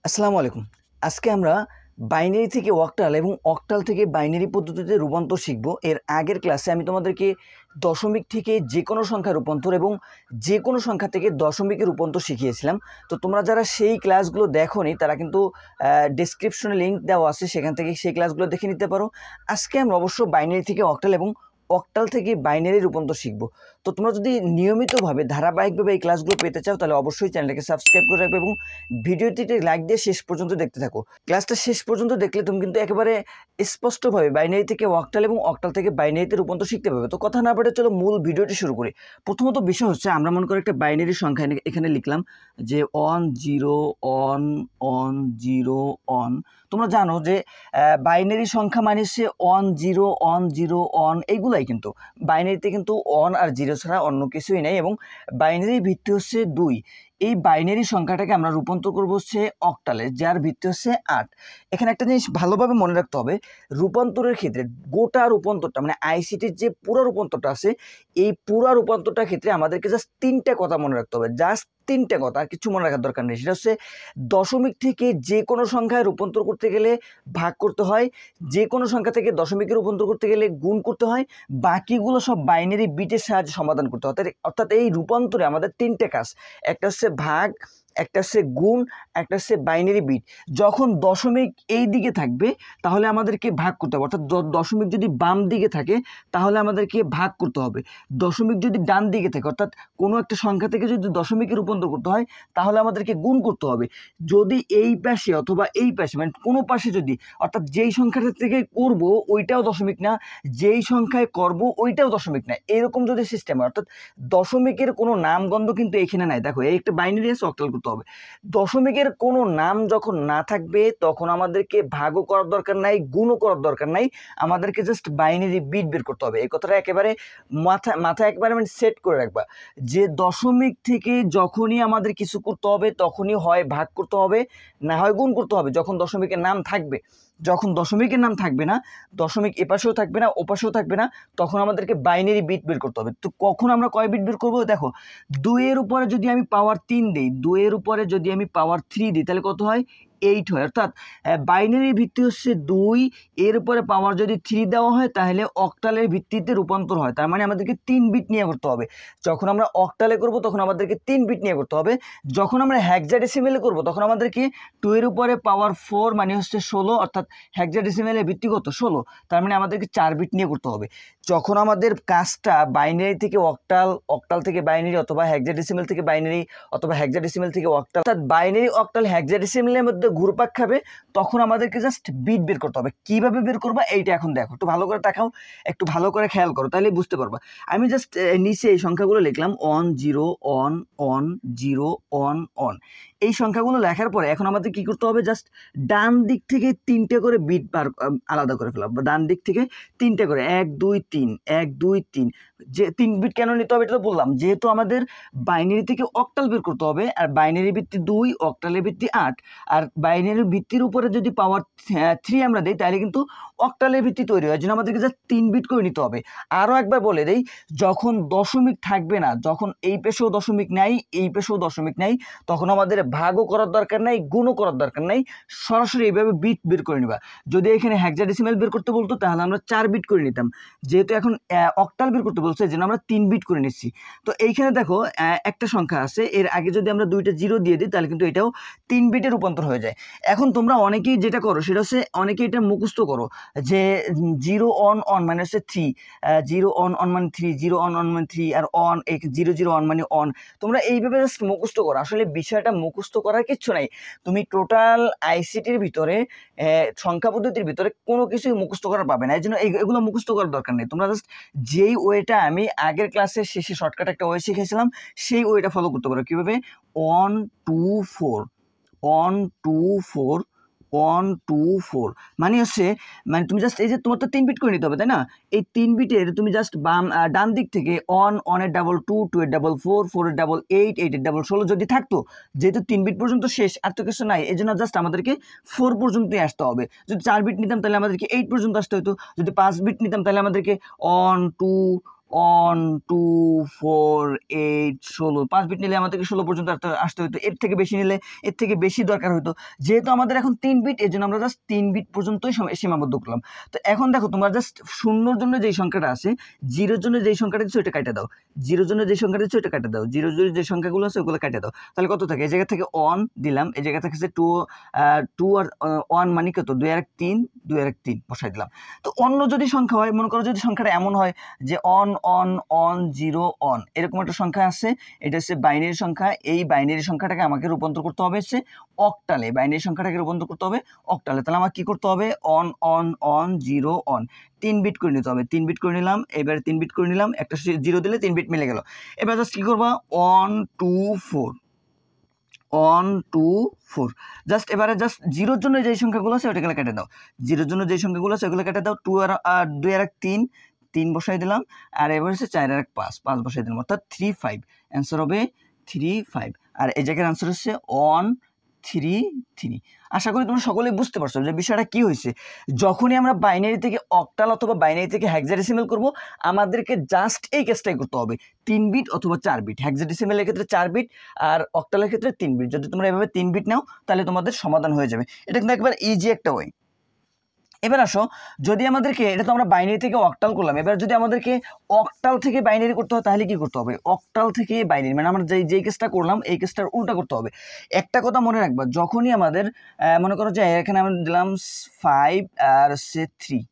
আসসালামু আলাইকুম। আজকে আমরা বাইনারি থেকে অক্টাল এবং অক্টাল থেকে বাইনারি পদ্ধতিতে রূপান্তর শিখব। এর আগের ক্লাসে আমি তোমাদেরকে দশমিক থেকে যে কোনো সংখ্যার রূপান্তর এবং যে কোনো সংখ্যা থেকে দশমিকের রূপান্তর শিখিয়েছিলাম। তো তোমরা যারা সেই ক্লাসগুলো দেখোনি তারা কিন্তু ডেসক্রিপশনে লিঙ্ক দেওয়া আছে, সেখান থেকে সেই ক্লাসগুলো দেখে নিতে পারো। আজকে আমরা অবশ্য বাইনারি থেকে অক্টাল এবং অক্টাল থেকে বাইনারি রূপান্তর শিখব। তো তোমরা যদি নিয়মিতভাবে ধারাবাহিকভাবে এই ক্লাসগুলো পেতে চাও তাহলে অবশ্যই চ্যানেলটাকে সাবস্ক্রাইব করে রাখবে এবং ভিডিওটিতে লাইক দিয়ে শেষ পর্যন্ত দেখতে থাকো। ক্লাসটা শেষ পর্যন্ত দেখলে তুমি কিন্তু একেবারে স্পষ্টভাবে বাইনারি থেকে অক্টাল এবং অক্টাল থেকে বাইনারিতে রূপান্তর শিখতে পারবে। তো কথা না বলে চলো মূল ভিডিওটি শুরু করি। প্রথমত বিষয় হচ্ছে, আমরা মনে করি একটা বাইনারি সংখ্যা এখানে লিখলাম যে 1 0 1 1 0 1। তোমরা জানো যে বাইনারি সংখ্যা মানে হচ্ছে 1 0 1 0 1, এইগুলাই কিন্তু বাইনারিতে কিন্তু 1 আর 0 ছাড়া অন্য কিছুই নেই এবং বাইনারি ভিত্তি হচ্ছে 2। এই বাইনারি সংখ্যাটাকে আমরা রূপান্তর করবো হচ্ছে অক্টালে, যার ভিত্তি হচ্ছে 8। এখানে একটা জিনিস ভালোভাবে মনে রাখতে হবে, রূপান্তরের ক্ষেত্রে গোটা রূপান্তরটা মানে আইসিটির যে পুরো রূপান্তরটা আছে, এই পুরো রূপান্তরটার ক্ষেত্রে আমাদেরকে জাস্ট 3টে কথা মনে রাখতে হবে, জাস্ট 3টে কথা, আর কিছু মনে রাখার দরকার নেই। সেটা হচ্ছে দশমিক থেকে যে কোনো সংখ্যায় রূপান্তর করতে গেলে ভাগ করতে হয়, যে কোনো সংখ্যা থেকে দশমিকে রূপান্তর করতে গেলে গুণ করতে হয়, বাকিগুলো সব বাইনারি বিটের সাহায্যে সমাধান করতে হয়। অর্থাৎ এই রূপান্তরে আমাদের 3টে কাজ, একটা হচ্ছে ভাগ, একটা হচ্ছে গুণ, একটা হচ্ছে বাইনারি বিট। যখন দশমিক এই দিকে থাকবে তাহলে আমাদেরকে ভাগ করতে হবে, অর্থাৎ দশমিক যদি বাম দিকে থাকে তাহলে আমাদেরকে ভাগ করতে হবে। দশমিক যদি ডান দিকে থাকে, অর্থাৎ কোনো একটা সংখ্যা থেকে যদি দশমিকে রূপান্তর করতে হয় তাহলে আমাদেরকে গুণ করতে হবে। যদি এই পাশে অথবা এই পাশে মানে কোনো পাশে যদি, অর্থাৎ যেই সংখ্যাটা থেকে করব ওইটাও দশমিক না, যেই সংখ্যায় করব ওইটাও দশমিক না, এরকম যদি সিস্টেম হয়, অর্থাৎ দশমিকের কোনো নামগন্ধ কিন্তু এখানে নাই। দেখো এই একটা বাইনারি আছে, অক্টাল করতে হবে। দশমিকের কোনো নাম যখন না থাকবে তখন আমাদেরকে ভাগও করার দরকার নাই, গুণও করার দরকার নাই, আমাদেরকে জাস্ট বাইনারি বিট বের করতে হবে। এই কথাটা একেবারে মাথায় একেবারে মানে সেট করে রাখবা যে দশমিক থেকে যখনই আমাদের কিছু করতে হবে তখনই হয় ভাগ করতে হবে, না হয় গুণ করতে হবে। যখন দশমিকের নাম থাকবে, যখন দশমিকের নাম থাকবে না, দশমিক এপাশেও থাকবে না ওপাশেও থাকবে না, তখন আমাদেরকে বাইনারি বিট বের করতে হবে। তো কখন আমরা কয় বিট বের করবো? দেখো 2 এর উপরে যদি আমি পাওয়ার 3 দিই, 2 এর উপরে যদি আমি পাওয়ার 3 দিই তাহলে কত হয়? 8 হয়। অর্থাৎ বাইনারির ভিত্তি হচ্ছে 2, এর উপরে পাওয়ার যদি 3 দেওয়া হয় তাহলে অক্টালের ভিত্তিতে রূপান্তর হয়। তার মানে আমাদেরকে 3 বিট নিয়ে করতে হবে। যখন আমরা অক্টালে করব তখন আমাদেরকে 3 বিট নিয়ে করতে হবে। যখন আমরা হেক্সাডেসিমেলে করব তখন আমাদেরকে 2 এর উপরে পাওয়ার 4 মানে হচ্ছে 16, অর্থাৎ হেক্সাডেসিমেলের ভিত্তি কত? 16, তার মানে আমাদেরকে 4 বিট নিয়ে করতে হবে। যখন আমাদের কাজটা বাইনারি থেকে অক্টাল, অক্টাল থেকে বাইনারি, অথবা হেক্সাডেসিমেল থেকে বাইনারি, অথবা হেক্সাডেসিমেল থেকে অক্টাল, অর্থাৎ বাইনারি অক্টাল হেক্সাডেসিমেলের মধ্যে ঘুরপাক খাবে, তখন আমাদেরকে জাস্ট বিট বের করতে হবে। কিভাবে বের করবা এইটা এখন দেখো, একটু ভালো করে তাকাও, একটু ভালো করে খেয়াল করো, তাহলে বুঝতে পারবা। আমি জাস্ট নিচে এই সংখ্যাগুলো লিখলাম 1 0 1 1 0 1 1। এই সংখ্যাগুলো লেখার পরে এখন আমাদের কি করতে হবে? জাস্ট ডান দিক থেকে 3টে করে বিট আলাদা করে ফেলা, ডান দিক থেকে 3টে করে, 1 2 3 1 2 3। যে 3 বিট কেন নিতে হবে এটা তো বললাম, যেহেতু আমাদের বাইনারি থেকে অক্টাল বের করতে হবে, আর বাইনারি ভিত্তি 2, অক্টালের ভিত্তি 8, আর বাইনারি ভিত্তির উপরে যদি পাওয়ার 3 আমরা দিই তাহলে কিন্তু অক্টালের ভিত্তি তৈরি হয়। জন্য আমাদেরকে জাস্ট 3 বিট করে নিতে হবে। আরও একবার বলে দেই, যখন দশমিক থাকবে না, যখন এই পেশেও দশমিক নাই এই পেশেও দশমিক নাই, তখন আমাদের ভাগও করার দরকার নাই, গুণও করার দরকার নাই, সরাসরি এইভাবে বিট বের করে নিবা। যদি এখানে হেক্সাডেসিমেল বের করতে বলতো তাহলে আমরা 4 বিট করে নিতাম, যেহেতু এখন অক্টাল বের করতে বলছে যেন আমরা 3 বিট করে নিচ্ছি। তো এইখানে দেখো একটা সংখ্যা আছে, এর আগে যদি আমরা 2টা 0 দিয়ে দিই তাহলে কিন্তু এটাও 3 বিটে রূপান্তর হয়ে যায়। এখন তোমরা অনেকেই যেটা করো সেটা হচ্ছে অনেকেই এটা মুখস্থ করো যে 0 1 1 মানে হচ্ছে 3, 0 1 1 মানে 3, 0 1 1 মানে 3, আর 1 0 0 1 মানে 1। তোমরা এইভাবে জাস্ট মুখস্থ করো। আসলে বিষয়টা মুখস্থ করার কিচ্ছু নাই, তুমি টোটাল আইসিটির ভিতরে সংখ্যা পদ্ধতির ভিতরে কোনো কিছুই মুখস্থ করার পাবে না। এই জন্য এগুলো মুখস্থ করার দরকার নেই। তোমরা জাস্ট যেই ওয়েটা আমি আগের ক্লাসের শেষে শর্টকাট একটা ওয়ে শিখেছিলাম সেই ওয়েটা ফলো করতে পারো। কীভাবে? 1 2 4 1 2 4 1 2 4 মানে হচ্ছে, মানে তুমি জাস্ট এই যে তোমার তো 3 বিট করে নিতে হবে তাই না, এই 3 বিটের তুমি জাস্ট ডান দিক থেকে 1 1 এর ডাবল 2 2 এর ডাবল 4 4 এর ডাবল 8 8 এর ডাবল 16 যদি থাকতো, যেহেতু 3 বিট পর্যন্ত শেষ আর তো কিছু নাই, এই জন্য জাস্ট আমাদেরকে 4 পর্যন্তই আসতে হবে। যদি 4 বিট নিতাম তাহলে আমাদেরকে 8 পর্যন্ত আসতে হতো, যদি 5 বিট নিতাম তাহলে আমাদেরকে 1 2 1 2 4 8 16 5 বিট নিলে আমাদেরকে 16 পর্যন্ত আসতে হতো, এর থেকে বেশি নিলে এর থেকে বেশি দরকার হতো। যেহেতু আমাদের এখন 3 বিট, এর জন্য আমরা জাস্ট 3 বিট পর্যন্তই সীমাবদ্ধ করলাম। তো এখন দেখো তোমরা জাস্ট শূন্যর জন্য যেই সংখ্যাটা আছে, জিরোর জন্য যেই সংখ্যাটা দিচ্ছ ওইটা কাটে দাও, জিরোর জন্য যে সংখ্যাটা দিচ্ছ ওইটা কাটে দাও, জিরোর জন্য যে সংখ্যাগুলো আছে ওগুলো কাটে দাও। তাহলে কত থাকে? এই জায়গা থেকে 1 দিলাম, এই জায়গা থেকে 2 2 আর 1 মানে কত? 2 আর 3, 2 আর 3 বসাই দিলাম। তো অন্য যদি সংখ্যা হয়, মনে করো যদি সংখ্যাটা এমন হয় যে অন অন অন 0 অন, এরকম একটা সংখ্যা আছে, এটা হচ্ছে বাইনারি সংখ্যা। এই বাইনারি সংখ্যাটাকে আমাকে রূপান্তর করতে হবে হচ্ছে অক্টালে, বাইনারি সংখ্যাটাকে রূপান্তর করতে হবে অক্টালে। তাহলে আমার কি করতে হবে? On on on 0 on 3 bit করে নিতে হবে। 3 বিট করে নিলাম, এবারে 3 বিট করে নিলাম, একটা 0 দিলে 3 বিট মিলে গেল। এবার জাস্ট কি করবা? 1 2 4 1 2 4 জাস্ট এবারে জাস্ট জিরোর জন্য যে সংখ্যাগুলো আছে ওটাকে কেটে দাও, জিরোর জন্য যে সংখ্যাগুলো আছে ওগুলো কেটে দাও। 2 আর 2 আর 3, 3 বসাই দিলাম, আর এবার হচ্ছে 4 আর 5, 5 বসাই দিলাম, অর্থাৎ 3 5। অ্যান্সার হবে 3 5, আর এই জায়গার আনসার হচ্ছে 1 3 3। আশা করি তোমরা সকলেই বুঝতে পারছো যে বিষয়টা কি হয়েছে। যখনই আমরা বাইনারি থেকে অক্টাল অথবা বাইনারি থেকে হেক্সাডেসিমাল করব, আমাদেরকে জাস্ট এই কাজটাই করতে হবে, 3 বিট অথবা 4 বিট। হেক্সাডেসিমালের ক্ষেত্রে 4 বিট আর অক্টালের ক্ষেত্রে 3 বিট। যদি তোমরা এভাবে 3 বিট নাও তাহলে তোমাদের সমাধান হয়ে যাবে। এটা কিন্তু একবার ইজি একটা ওয়ে। এবার আসো, যদি আমাদেরকে, এটা তো আমরা বাইনারি থেকে অক্টাল করলাম, এবার যদি আমাদেরকে অক্টাল থেকে বাইনারি করতে হয় তাহলে কি করতে হবে? অক্টাল থেকে বাইনারি মানে আমরা যেই কেসটা করলাম এই কেসটার উল্টা করতে হবে। একটা কথা মনে রাখবা, যখনই আমাদের মনে করো যে এখানে আমরা দিলাম 5 আর 3,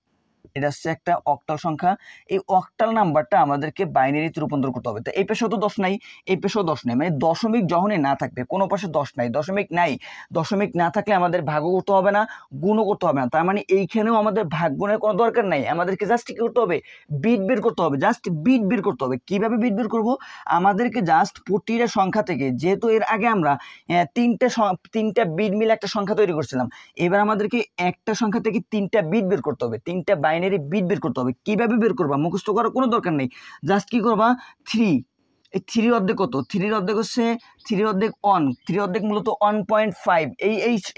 এটা হচ্ছে একটা অক্টাল সংখ্যা। এই অক্টাল নাম্বারটা আমাদেরকে বাইনারিতে রূপান্তর করতে হবে। তো এই পেশেও তো 10 নাই, এই পেশেও 10 নাই, মানে দশমিক যখনই না থাকবে, কোনো পাশে 10 নাই, দশমিক নাই, দশমিক না থাকলে আমাদের ভাগও করতে হবে না, গুণও করতে হবে না। তার মানে এইখানেও আমাদের ভাগ গুণের কোনো দরকার নাই, আমাদেরকে জাস্ট কি করতে হবে? বিট বের করতে হবে, জাস্ট বিট বের করতে হবে। কিভাবে বিট বের করব? আমাদেরকে জাস্ট প্রতিটা সংখ্যা থেকে, যেহেতু এর আগে আমরা তিনটা বিট মিলে একটা সংখ্যা তৈরি করছিলাম, এবার আমাদেরকে একটা সংখ্যা থেকে 3টা বিট বের করতে হবে, 3টা বাইনারি বিট বের করতে হবে। কিভাবে বের করবা? মুখস্থ করার কোনো দরকার নেই, জাস্ট কি করবা? 3, এই 3 অর্ধেক কত? 3 অর্ধেক হচ্ছে 3 অর্ধেক 1, 3 অর্ধেক মূলত 1.5।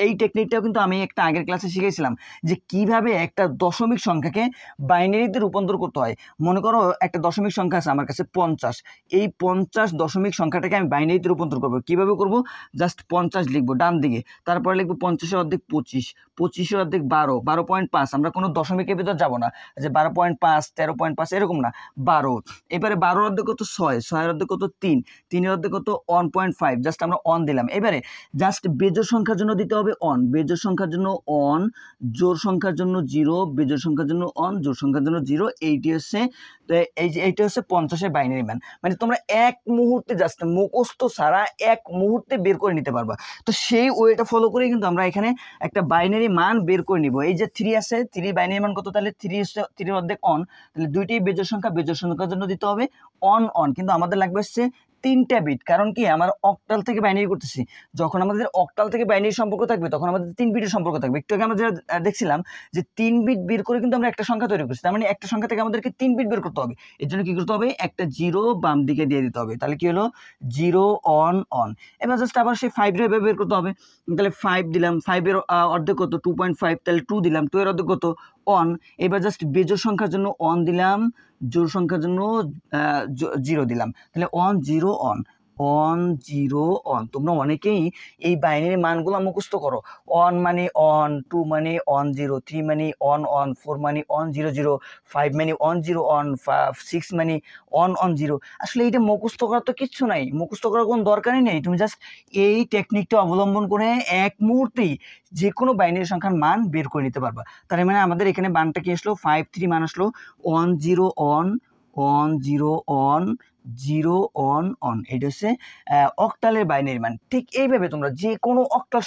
এই টেকনিকটাও কিন্তু আমি একটা আগের ক্লাসে শিখেছিলাম যে কিভাবে একটা দশমিক সংখ্যাকে বাইনারিতে রূপান্তর করতে হয়। মনে করো একটা দশমিক সংখ্যা আছে আমার কাছে 50, এই 50 দশমিক সংখ্যাটাকে আমি বাইনারিতে রূপান্তর করবো। কিভাবে করব? জাস্ট 50 লিখবো ডান দিকে, তারপরে লিখবো 50 অর্ধেক 25, 25 অর্ধেক 12, 12.5। আমরা কোনো দশমিকের ভিতর যাবো না যে 12.5, 13.5 এরকম না, 12। এবারে 12 অর্ধেক কত? 6, 6 অর্ধেক কত? 3, 3 অর্ধেক কত? 1.5। জাস্ট আমরা 1 দিলাম। এবারে জাস্ট বেজোড় সংখ্যার জন্য দিতে হবে 1, বেজোড় সংখ্যার জন্য 1, জোড় সংখ্যার জন্য 0, বেজোড় সংখ্যার জন্য 1, জোড় সংখ্যার জন্য 0। এইটি হচ্ছে, এইটা হচ্ছে 50-এর বাইনারি মান। মানে তোমরা এক মুহূর্তে জাস্ট মুখস্থ ছাড়া এক মুহূর্তে বের করে নিতে পারবা। তো সেই ওয়েটা ফলো করে কিন্তু আমরা এখানে একটা বাইনারি মান বের করে নিব। এই যে 3 আছে, 3 বাইনারি মান কত? তাহলে 3 অর্ধেক অন, তাহলে দুইটাই বেজোড় সংখ্যা, বেজোড় সংখ্যার জন্য দিতে হবে অন। কিন্তু আমাদের লাগবে হচ্ছে 3টা বিট, কারণ কি আমার অক্টাল থেকে বাইনারি করতেছি। যখন আমাদের অক্টাল থেকে বাইনারি সম্পর্ক থাকবে তখন আমাদের 3 বিটের সম্পর্ক থাকবে। একটু আগে আমরা যেটা দেখছিলাম যে 3 বিট বের করে কিন্তু আমরা একটা সংখ্যা তৈরি করছি, তার মানে একটা সংখ্যা থেকে আমাদেরকে 3 বিট বের করতে হবে। এর জন্য কি করতে হবে? একটা 0 বাম দিকে দিয়ে দিতে হবে। তাহলে কি হলো? 0 অন। এবার জাস্ট আবার সেই 5 এর বের করতে হবে। তাহলে 5 দিলাম, 5 এর অর্ধেক কত? 2.5, তাহলে 2 দিলাম, 2 এর অর্ধেক কত? 1। এবার জাস্ট বেজোড় সংখ্যার জন্য 1 দিলাম, জোড় সংখ্যার জন্য 0 দিলাম, তাহলে 1 0 অন, 1 0 অন। তোমরা অনেকেই এই বাইনারি মানগুলো মুখস্থ করো। 1 মানে অন, 2 মানে অন 0, 3 মানে অন 4 মানে অন 0 0, 5 মানে অন 0 অন, 6 মানে অন 0। আসলে এইটা মুখস্থ করার তো কিচ্ছু নাই, মুখস্থ করার কোনো দরকারই নেই। তুমি জাস্ট এই টেকনিকটা অবলম্বন করে এক মুহূর্তেই যে কোনো বাইনারি সংখ্যার মান বের করে নিতে পারবা। তার মানে আমাদের এখানে মানটা কি আসলো? 5 3 মান আসলো 1 0 অন, 1 0 অন, 0 অন। এটা হচ্ছে অক্টালের বাইনারি মান। ঠিক এইভাবে তোমরা যে কোনো অক্টাল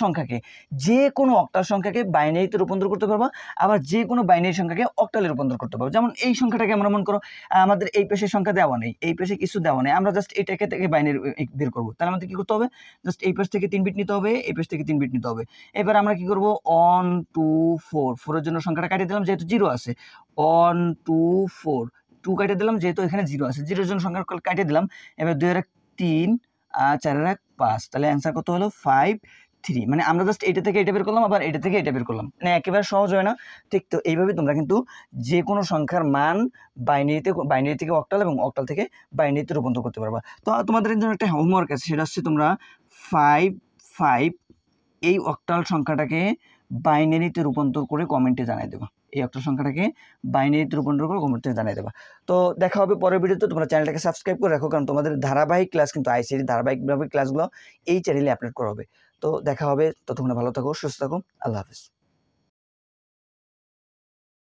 সংখ্যাকে বাইনারিতে রূপান্তর করতে পারবা, আবার যে কোনো বাইনারি সংখ্যাকে অক্টালে রূপান্তর করতে পারবো। যেমন এই সংখ্যাটাকে আমরা মনে করো আমাদের এই পেশের সংখ্যা দেওয়া নেই, এই পেশে কিছু দেওয়া নেই, আমরা জাস্ট এটাকে থেকে বাইনারি বের করবো। তাহলে আমাদের কি করতে হবে? জাস্ট এই পেশ থেকে 3 বিট নিতে হবে, এই পেশ থেকে 3 বিট নিতে হবে। এবার আমরা কি করবো? 1 2 4, 4 এর জন্য সংখ্যাটা কাটিয়ে দিলাম যেহেতু 0 আছে, 1 2 4, 2 কাটিয়ে দিলাম যেহেতু এখানে 0 আছে, 0 এর জন্য সংখ্যা কাটিয়ে দিলাম। এবার 2 আর 3 আর 4 আর 5, তাহলে অ্যান্সার কত হলো? 5 3, মানে আমরা জাস্ট এটা থেকে এটা বের করলাম, আবার এটা থেকে এটা বের করলাম, মানে একেবারে সহজ হয় না? ঠিক তো এইভাবে তোমরা কিন্তু যে কোনো সংখ্যার মান বাইনারি থেকে অক্টাল এবং অক্টাল থেকে বাইনারিতে রূপান্তর করতে পারবা। তো তোমাদের জন্য একটা হোমওয়ার্ক আছে, সেটা হচ্ছে তোমরা 5 এই অক্টাল সংখ্যাটাকে বাইনারিতে রূপান্তর করে কমেন্টে জানিয়ে দেবা। এই অক্টাল সংখ্যাটাকে বাইনারিতে রূপান্তর করে কমেন্টে জানিয়ে দেবা। তো দেখা হবে পরের ভিডিওতে। তোমরা চ্যানেলটাকে সাবস্ক্রাইব করে রাখো, কারণ তোমাদের ধারাবাহিক ক্লাস কিন্তু আইসিটি ধারাবাহিকভাবে ক্লাসগুলো এই চ্যানেলে আপলোড করা হবে। তো দেখা হবে, ততক্ষণে ভালো থাকো, সুস্থ থাকো, আল্লাহ হাফেজ।